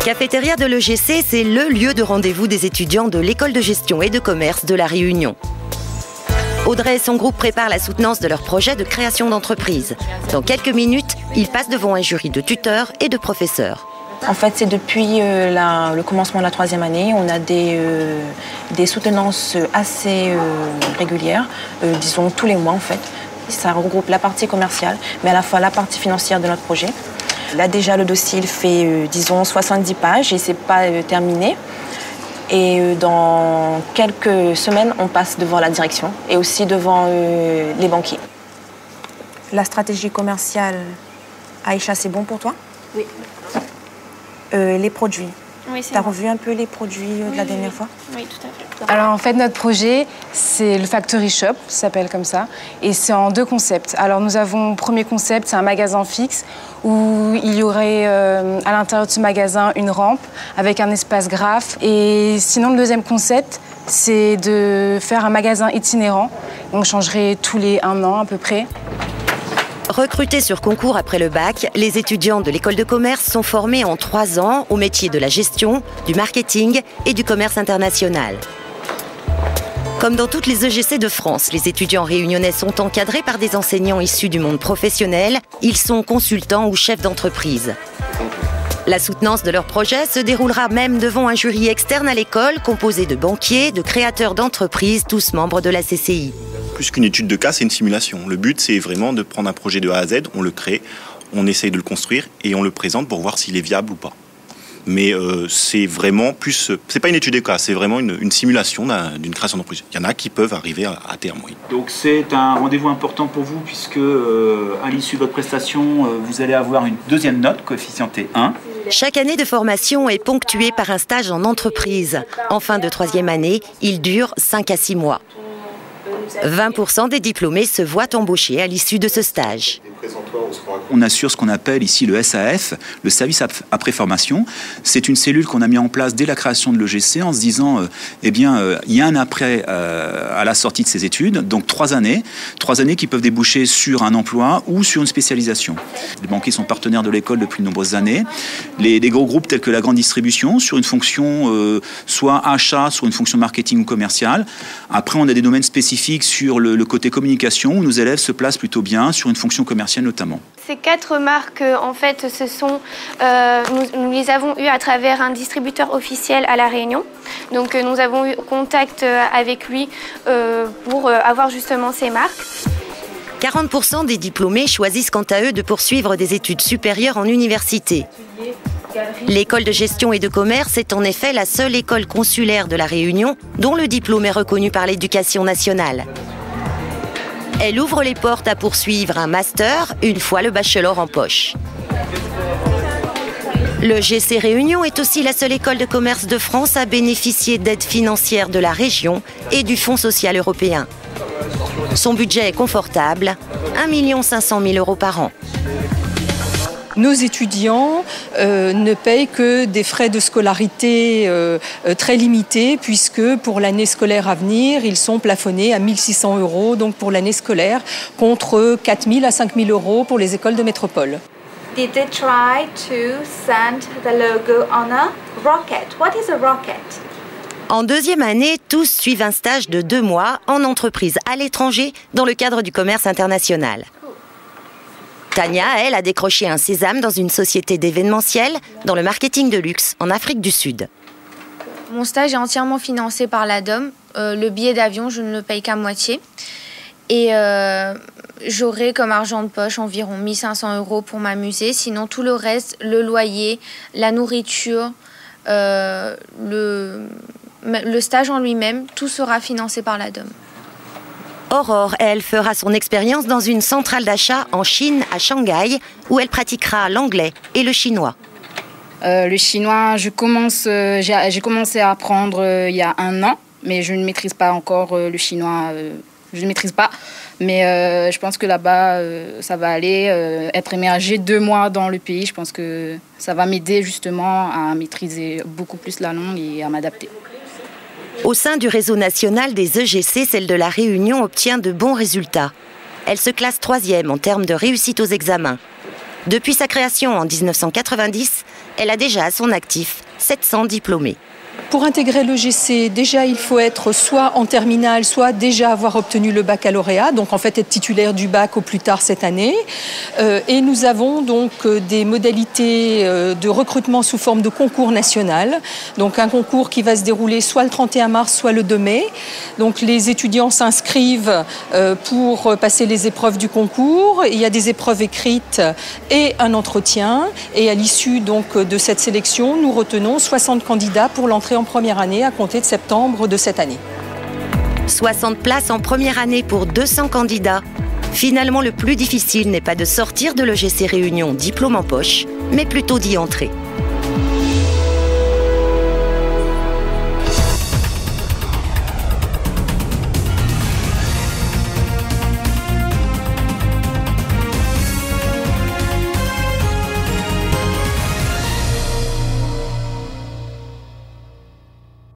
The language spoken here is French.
Cafétéria de l'EGC, c'est le lieu de rendez-vous des étudiants de l'école de gestion et de commerce de La Réunion. Audrey et son groupe préparent la soutenance de leur projet de création d'entreprise. Dans quelques minutes, ils passent devant un jury de tuteurs et de professeurs. En fait, c'est depuis le commencement de la 3e année, on a des soutenances assez régulières, disons tous les mois en fait. Ça regroupe la partie commerciale, mais à la fois la partie financière de notre projet. Là déjà, le dossier il fait, disons, 70 pages et c'est pas terminé. Et dans quelques semaines, on passe devant la direction et aussi devant les banquiers. La stratégie commerciale, Aïcha, c'est bon pour toi? Oui. Les produits. Oui, c'est T'as bon. revu un peu les produits de la dernière fois? Oui, tout à fait. Alors en fait, notre projet, c'est le Factory Shop, ça s'appelle comme ça, et c'est en 2 concepts. Alors nous avons, premier concept, c'est un magasin fixe où il y aurait à l'intérieur de ce magasin une rampe avec un espace graphe. Et sinon, le 2e concept, c'est de faire un magasin itinérant. On changerait tous les 1 an à peu près. Recrutés sur concours après le bac, les étudiants de l'école de commerce sont formés en 3 ans au métier de la gestion, du marketing et du commerce international. Comme dans toutes les EGC de France, les étudiants réunionnais sont encadrés par des enseignants issus du monde professionnel. Ils sont consultants ou chefs d'entreprise. La soutenance de leur projet se déroulera même devant un jury externe à l'école composé de banquiers, de créateurs d'entreprises, tous membres de la CCI. Plus qu'une étude de cas, c'est une simulation. Le but, c'est vraiment de prendre un projet de A à Z, on le crée, on essaye de le construire et on le présente pour voir s'il est viable ou pas. Mais c'est vraiment plus... C'est pas une étude de cas, c'est vraiment une simulation d'une création d'entreprise. Il y en a qui peuvent arriver à terme, oui. Donc c'est un rendez-vous important pour vous puisque à l'issue de votre prestation, vous allez avoir une 2e note, coefficientée 1. Chaque année de formation est ponctuée par un stage en entreprise. En fin de 3e année, il dure 5 à 6 mois. 20% des diplômés se voient embaucher à l'issue de ce stage. On assure ce qu'on appelle ici le SAF, le service après formation. C'est une cellule qu'on a mis en place dès la création de l'EGC en se disant, il y a un après à la sortie de ces études, donc 3 années qui peuvent déboucher sur un emploi ou sur une spécialisation. Les banquiers sont partenaires de l'école depuis de nombreuses années. Les gros groupes tels que la grande distribution sur une fonction soit achat, sur une fonction marketing ou commerciale. Après, on a des domaines spécifiques sur le côté communication où nos élèves se placent plutôt bien sur une fonction commerciale notamment. Ces 4 marques, en fait, nous les avons eues à travers un distributeur officiel à La Réunion. Donc nous avons eu contact avec lui pour avoir justement ces marques. 40% des diplômés choisissent quant à eux de poursuivre des études supérieures en université. L'école de gestion et de commerce est en effet la seule école consulaire de La Réunion dont le diplôme est reconnu par l'Éducation nationale. Elle ouvre les portes à poursuivre un master une fois le bachelor en poche. Le GC Réunion est aussi la seule école de commerce de France à bénéficier d'aides financières de la région et du Fonds social européen. Son budget est confortable, 1 500 000 € par an. Nos étudiants ne payent que des frais de scolarité très limités puisque pour l'année scolaire à venir, ils sont plafonnés à 1 600 € donc pour l'année scolaire contre 4 000 à 5 000 € pour les écoles de métropole. Did they try to send the logo on a rocket? What is a rocket? En 2e année, tous suivent un stage de 2 mois en entreprise à l'étranger dans le cadre du commerce international. Tania, elle, a décroché un sésame dans une société d'événementiel dans le marketing de luxe en Afrique du Sud. Mon stage est entièrement financé par l'ADOM. Le billet d'avion, je ne le paye qu'à moitié. Et j'aurai comme argent de poche environ 1 500 € pour m'amuser. Sinon, tout le reste, le loyer, la nourriture, le stage en lui-même, tout sera financé par l'ADOM. Aurore, elle, fera son expérience dans une centrale d'achat en Chine, à Shanghai, où elle pratiquera l'anglais et le chinois. Le chinois, j'ai commencé à apprendre il y a 1 an, mais je ne maîtrise pas encore le chinois. Je ne maîtrise pas, mais je pense que là-bas, ça va aller. Être immergé 2 mois dans le pays, je pense que ça va m'aider justement à maîtriser beaucoup plus la langue et à m'adapter. Au sein du réseau national des EGC, celle de La Réunion obtient de bons résultats. Elle se classe 3e en termes de réussite aux examens. Depuis sa création en 1990, Elle a déjà à son actif 700 diplômés. Pour intégrer l'EGC, déjà il faut être soit en terminale, soit déjà avoir obtenu le baccalauréat, donc en fait être titulaire du bac au plus tard cette année. Et nous avons donc des modalités de recrutement sous forme de concours national. Donc un concours qui va se dérouler soit le 31 mars, soit le 2 mai. Donc les étudiants s'inscrivent pour passer les épreuves du concours. Il y a des épreuves écrites et un entretien. Et à l'issue donc de cette sélection, nous retenons 60 candidats pour l'entrée en première année à compter de septembre de cette année. 60 places en première année pour 200 candidats. Finalement, le plus difficile n'est pas de sortir de l'EGC Réunion diplôme en poche, mais plutôt d'y entrer.